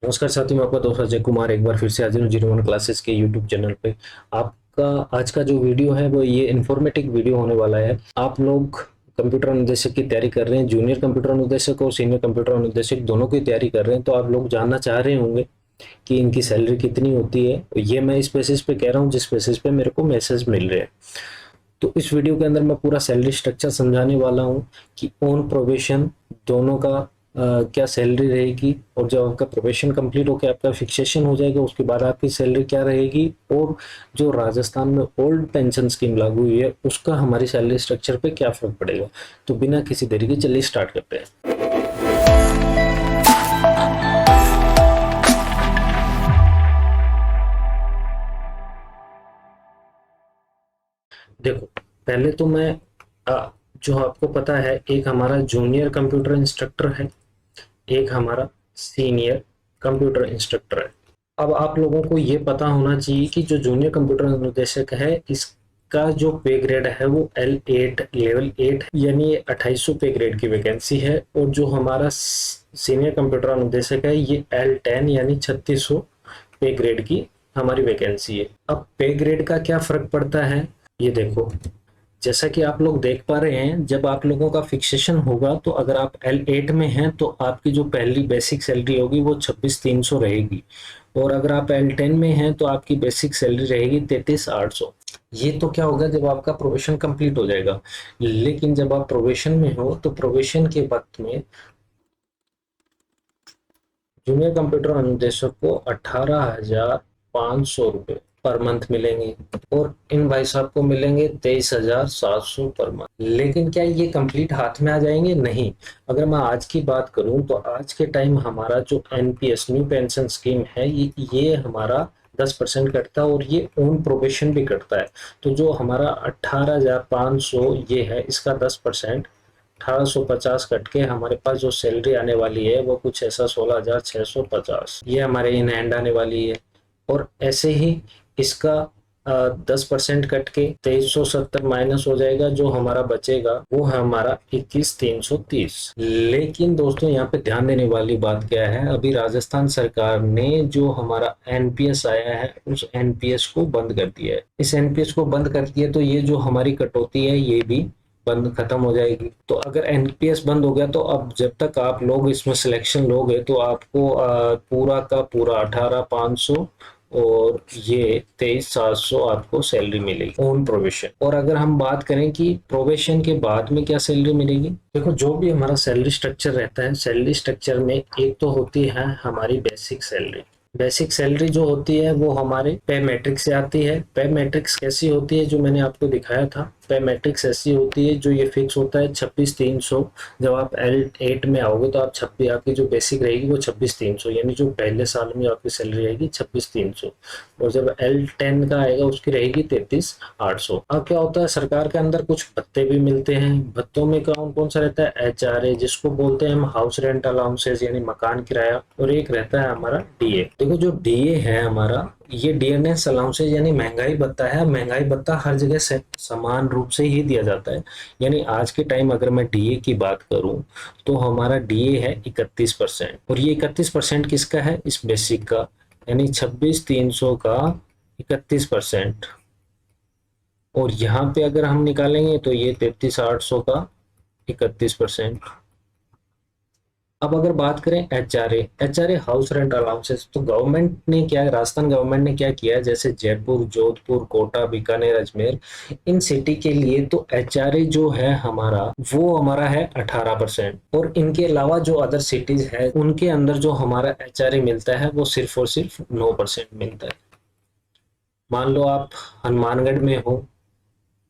नमस्कार साथियों, मैं आपका दोस्त अजय कुमार एक बार फिर से हाजिर हूँ जीरो वन क्लासेस के यूट्यूब चैनल पे। आपका आज का जो वीडियो है वो ये इन्फॉर्मेटिव वीडियो होने वाला है। आप लोग कंप्यूटर अनुदेशक की तैयारी कर रहे हैं, जूनियर कंप्यूटर अनुदेशक और सीनियर कंप्यूटर अनुदेशक दोनों की तैयारी कर रहे हैं, तो आप लोग जानना चाह रहे होंगे कि इनकी सैलरी कितनी होती है। ये मैं इस बेसिस पे कह रहा हूँ जिस बेसिस पे मेरे को मैसेज मिल रहे हैं। तो इस वीडियो के अंदर मैं पूरा सैलरी स्ट्रक्चर समझाने वाला हूँ कि ऑन प्रोबेशन दोनों का क्या सैलरी रहेगी, और जब आपका प्रोबेशन कंप्लीट होकर आपका फिक्सेशन हो जाएगा उसके बाद आपकी सैलरी क्या रहेगी, और जो राजस्थान में ओल्ड पेंशन स्कीम लागू हुई है उसका हमारी सैलरी स्ट्रक्चर पे क्या फर्क पड़ेगा। तो बिना किसी देरी के चलिए स्टार्ट करते हैं। देखो, पहले तो मैं जो आपको पता है, एक हमारा जूनियर कंप्यूटर इंस्ट्रक्टर है, एक हमारा सीनियर कंप्यूटर इंस्ट्रक्टर है। अब आप लोगों को ये पता होना चाहिए कि जो जूनियर कंप्यूटर अनुदेशक है इसका जो पे ग्रेड है वो L8 लेवल 8 यानी 2800 पे ग्रेड की वैकेंसी है, और जो हमारा सीनियर कंप्यूटर अनुदेशक है ये L10 यानी 3600 पे ग्रेड की हमारी वैकेंसी है। अब पे ग्रेड का क्या फर्क पड़ता है, ये देखो। जैसा कि आप लोग देख पा रहे हैं, जब आप लोगों का फिक्सेशन होगा तो अगर आप L8 में हैं तो आपकी जो पहली बेसिक सैलरी होगी वो 26,300 रहेगी, और अगर आप L10 में हैं तो आपकी बेसिक सैलरी रहेगी 33,800। ये तो क्या होगा जब आपका प्रोबेशन कंप्लीट हो जाएगा। लेकिन जब आप प्रोबेशन में हो तो प्रोबेशन के वक्त में जूनियर कंप्यूटर अनुदेशक को 18,500 रुपये पर मंथ मिलेंगे, और इन भाई साहब को मिलेंगे 23,700 पर मंथ। लेकिन क्या ये कंप्लीट हाथ में आ जाएंगे? नहीं। अगर मैं आज की बात करूं तो आज के टाइम हमारा जो एनपीएस न्यू पेंशन स्कीम है ये हमारा 10% कटता है, और ये ऑन प्रोबेशन भी कटता है। तो जो हमारा 18,500 ये है, इसका 10% 1850 कट के हमारे पास जो सैलरी आने वाली है वो कुछ ऐसा 16,650 ये हमारे इन हैंड आने वाली है। और ऐसे ही इसका 10% कट के 2370 माइनस हो जाएगा, जो हमारा बचेगा वो है हमारा 21,330। लेकिन दोस्तों यहाँ पे ध्यान देने वाली बात क्या है, अभी राजस्थान सरकार ने जो हमारा एनपीएस आया है उस एनपीएस को बंद कर दिया है। इस एनपीएस को बंद कर दिया तो ये जो हमारी कटौती है ये भी बंद खत्म हो जाएगी। तो अगर एनपीएस बंद हो गया तो अब जब तक आप लोग इसमें सिलेक्शन लोगे तो आपको पूरा का पूरा 18,500 और ये 23,700 आपको सैलरी मिलेगी ऑन प्रोबेशन। और अगर हम बात करें कि प्रोबेशन के बाद में क्या सैलरी मिलेगी, देखो जो भी हमारा सैलरी स्ट्रक्चर रहता है, सैलरी स्ट्रक्चर में एक तो होती है हमारी बेसिक सैलरी। बेसिक सैलरी जो होती है वो हमारे पे मैट्रिक्स से आती है। पे मैट्रिक्स कैसी होती है, जो मैंने आपको दिखाया था। पे मैट्रिक्स ऐसी होती है जो ये फिक्स होता है 26,300। जब आप L8 में आओगे तो आप 26 आपकी जो बेसिक रहेगी वो 26,300, यानी जो पहले साल में आपकी सैलरी रहेगी 26,300, और जब L10 का आएगा उसकी रहेगी 33,800। अब क्या होता है, सरकार के अंदर कुछ भत्ते भी मिलते हैं। भत्तों में कौन कौन सा रहता है? HRA जिसको बोलते हैं हम हाउस रेंट अलाउंसेस यानी मकान किराया, और एक रहता है हमारा डीए। देखो जो डीए है हमारा, ये डीएनएस अलाउंसेस यानी महंगाई भत्ता है। महंगाई भत्ता हर जगह से समान रूप से ही दिया जाता है। यानी आज के टाइम अगर मैं डीए की बात करूं तो हमारा डीए है 31%, और ये 31% किसका है? इस बेसिक का, यानी 26,300 का 31%। और यहाँ पे अगर हम निकालेंगे तो ये 33,800 का 31%। अब अगर बात करें एचआरए हाउस रेंट अलाउंसेस, तो गवर्नमेंट ने क्या, राजस्थान गवर्नमेंट ने क्या किया है, जैसे जयपुर, जोधपुर, कोटा, बीकानेर, अजमेर, इन सिटी के लिए तो एचआरए जो है हमारा वो हमारा है 18%। और इनके अलावा जो अदर सिटीज है उनके अंदर जो हमारा एचआरए मिलता है वो सिर्फ और सिर्फ 9% मिलता है। मान लो आप हनुमानगढ़ में हो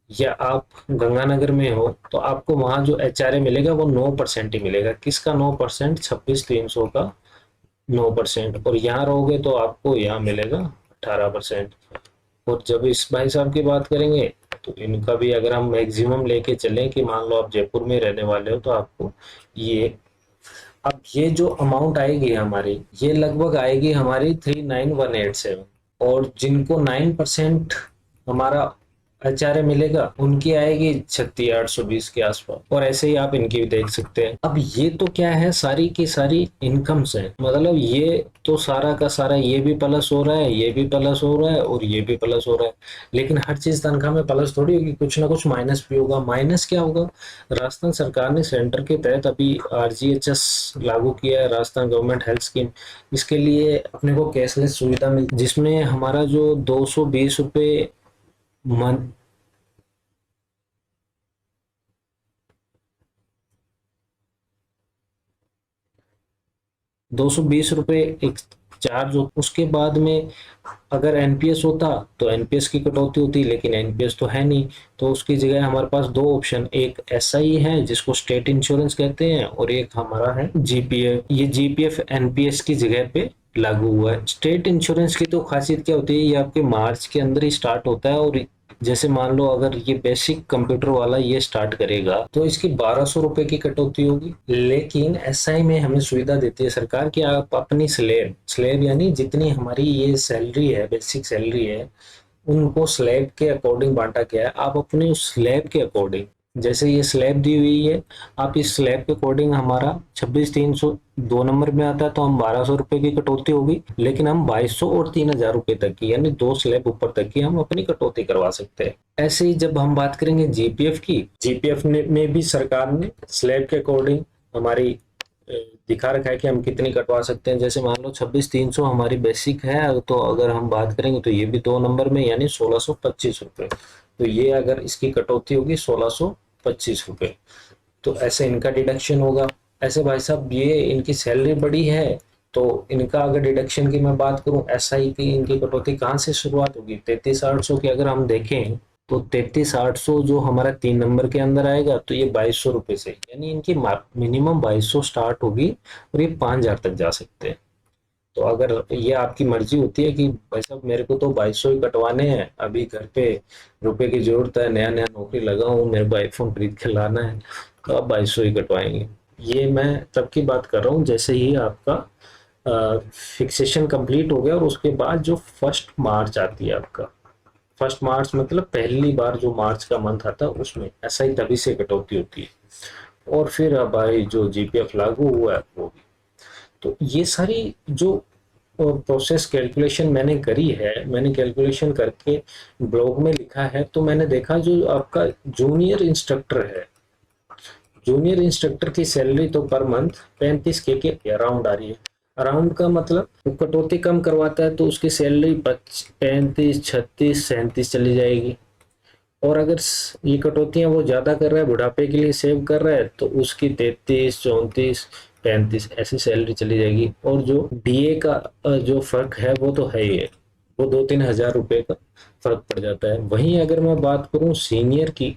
या आप गंगानगर में हो तो आपको वहां जो एचआरए मिलेगा वो 9% ही मिलेगा। किसका 9%? 26,300 का 9%। और यहाँ रहोगे तो आपको यहाँ मिलेगा 18%। और जब इस भाई साहब की बात करेंगे तो इनका भी अगर हम मैक्सिमम लेके चलें कि मान लो आप जयपुर में रहने वाले हो तो आपको ये, अब ये जो अमाउंट आएगी हमारी, ये लगभग आएगी हमारी 39,187। और जिनको 9% हमारा एचआरए मिलेगा, उनकी आएगी 36,820 के आसपास। और ऐसे ही आप इनकी भी देख सकते हैं। अब ये तो क्या है, सारी की सारी इनकम्स हैं, मतलब ये तो सारा का सारा, ये भी प्लस हो रहा है, ये भी प्लस हो रहा है और ये भी प्लस हो रहा है। लेकिन हर चीज तनख्वाह में प्लस थोड़ी होगी, कुछ ना कुछ माइनस भी होगा। माइनस क्या होगा? राजस्थान सरकार ने सेंटर के तहत अभी आरजीएचएस लागू किया है, राजस्थान गवर्नमेंट हेल्थ स्कीम। इसके लिए अपने को कैशलेस सुविधा मिलती, जिसमें हमारा जो 220 रुपये मंथ, 220 रुपये एक चार्ज हो। उसके बाद में अगर एनपीएस होता तो एनपीएस की कटौती होती, लेकिन एनपीएस तो है नहीं। तो उसकी जगह हमारे पास दो ऑप्शन, एक एसआई है जिसको स्टेट इंश्योरेंस कहते हैं, और एक हमारा है जीपीएफ। ये जीपीएफ एनपीएस की जगह पे लागू हुआ है। स्टेट इंश्योरेंस की तो खासियत क्या होती है, ये आपके मार्च के अंदर ही स्टार्ट होता है। और जैसे मान लो अगर ये बेसिक कंप्यूटर वाला ये स्टार्ट करेगा तो इसकी 1,200 रुपए की कटौती होगी। लेकिन एसआई में हमें सुविधा देती है सरकार कि आप अपनी स्लेब स्लेब यानी जितनी हमारी ये सैलरी है, बेसिक सैलरी है, उनको स्लैब के अकॉर्डिंग बांटा गया है। आप अपने उस स्लैब के अकॉर्डिंग, जैसे ये स्लैब दी हुई है, आप इस स्लैब के अकॉर्डिंग, हमारा 26,300 2 नंबर में आता है तो हम 1,200 रुपए की कटौती होगी। लेकिन हम 2,200 और 3,000 रुपए तक की, यानी दो स्लैब ऊपर तक की हम अपनी कटौती करवा सकते हैं। ऐसे ही जब हम बात करेंगे जीपीएफ की, जीपीएफ में भी सरकार ने स्लैब के अकॉर्डिंग हमारी दिखा रखा है कि हम कितनी कटवा सकते हैं। जैसे मान लो 26,300 हमारी बेसिक है, तो अगर हम बात करेंगे तो ये भी 2 नंबर में, यानी 1,625 रुपये। तो ये अगर इसकी कटौती होगी 1,625 रुपये, तो ऐसे इनका डिडक्शन होगा। ऐसे भाई साहब ये इनकी सैलरी बड़ी है तो इनका अगर डिडक्शन की मैं बात करूं, एसआई की इनकी कटौती कहाँ से शुरुआत होगी? 33,800 की अगर हम देखें तो 33,800 जो हमारा 3 नंबर के अंदर आएगा तो ये 2,200 रुपये से, यानी इनकी मिनिमम 2,200 स्टार्ट होगी और ये 5,000 तक जा सकते हैं। तो अगर ये आपकी मर्जी होती है कि भाई साहब मेरे को तो 2,200 ही कटवाने हैं, अभी घर पे रुपए की जरूरत है, नया नया नौकरी लगा हूँ, मेरे को आईफोन खरीद के लाना है, तो आप 2,200 ही कटवाएंगे। ये मैं तब की बात कर रहा हूँ जैसे ही आपका फिक्सेशन कंप्लीट हो गया और उसके बाद जो 1 मार्च आती है आपका, 1 मार्च मतलब पहली बार जो मार्च का मंथ आता है उसमें ऐसा ही तभी से कटौती होती है। और फिर अब भाई जो जीपीएफ लागू हुआ है वो भी। तो ये सारी जो प्रोसेस कैलकुलेशन मैंने करी है, मैंने कैलकुलेशन करके ब्लॉग में लिखा है। तो मैंने देखा जो आपका जूनियर इंस्ट्रक्टर है, जूनियर इंस्ट्रक्टर की सैलरी तो पर मंथ 35K के अराउंड आ रही है। अराउंड का मतलब वो कटौती कम करवाता है तो उसकी सैलरी 35, 36, 37 चली जाएगी। और अगर ये कटौतियां वो ज्यादा कर रहा है, बुढ़ापे के लिए सेव कर रहा है, तो उसकी 33, 34, 35 ऐसी सैलरी चली जाएगी। और जो डीए का जो फर्क है वो तो है ही है, वो 2-3 हज़ार रुपए का फर्क पड़ जाता है। वहीं अगर मैं बात करूं सीनियर की,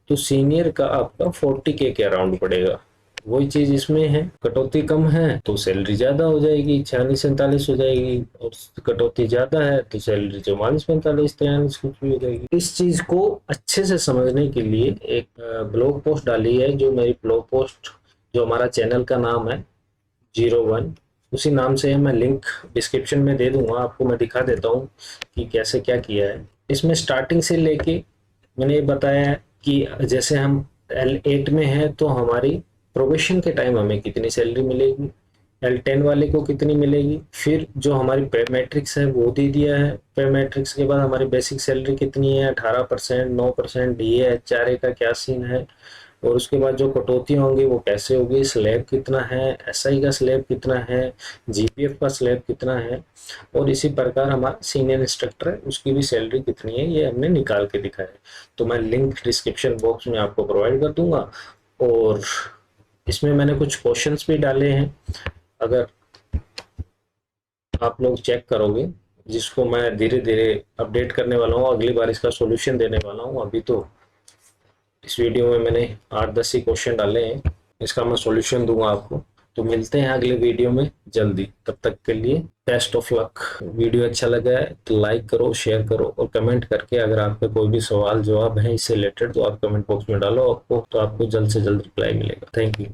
तो सीनियर का आपका 40K के अराउंड पड़ेगा। वही चीज इसमें है, कटौती कम है तो सैलरी ज्यादा हो जाएगी, 46-47 हो जाएगी, और कटौती ज्यादा है तो सैलरी 44-45-43 कुछ भी हो जाएगी। इस चीज को अच्छे से समझने के लिए एक ब्लॉग पोस्ट डाली है, जो मेरी ब्लॉग पोस्ट, जो हमारा चैनल का नाम है 01, उसी नाम से है। मैं लिंक डिस्क्रिप्शन में दे दूंगा आपको, मैं दिखा देता हूँ कि कैसे क्या किया है। इसमें स्टार्टिंग से लेके मैंने ये बताया है कि जैसे हम L8 में है तो हमारी प्रोबेशन के टाइम हमें कितनी सैलरी मिलेगी, L10 वाले को कितनी मिलेगी, फिर जो हमारी पे मैट्रिक्स है वो दे दिया है। पे मैट्रिक्स के बाद हमारी बेसिक सैलरी कितनी है, 18%, 9%, डीए एचआरए का क्या सीन है, और उसके बाद जो कटौतियां होंगी वो कैसे होगी, स्लैब कितना है, एसआई का स्लैब कितना है, जीपीएफ का स्लैब कितना है, और इसी प्रकार हमारा सीनियर इंस्ट्रक्टर है उसकी भी सैलरी कितनी है, ये हमने निकाल के दिखाया है। तो मैं लिंक डिस्क्रिप्शन बॉक्स में आपको प्रोवाइड कर दूंगा। और इसमें मैंने कुछ क्वेश्चंस भी डाले हैं, अगर आप लोग चेक करोगे, जिसको मैं धीरे धीरे अपडेट करने वाला हूँ, अगली बार इसका सॉल्यूशन देने वाला हूँ। अभी तो इस वीडियो में मैंने 8-10 ही क्वेश्चन डाले हैं, इसका मैं सॉल्यूशन दूंगा आपको। तो मिलते हैं अगले वीडियो में जल्दी, तब तक के लिए बेस्ट ऑफ लक। वीडियो अच्छा लगा है तो लाइक करो, शेयर करो, और कमेंट करके अगर आपके कोई भी सवाल जवाब है इससे रिलेटेड तो आप कमेंट बॉक्स में डालो, आपको तो आपको जल्द से जल्द रिप्लाई मिलेगा। Thank you.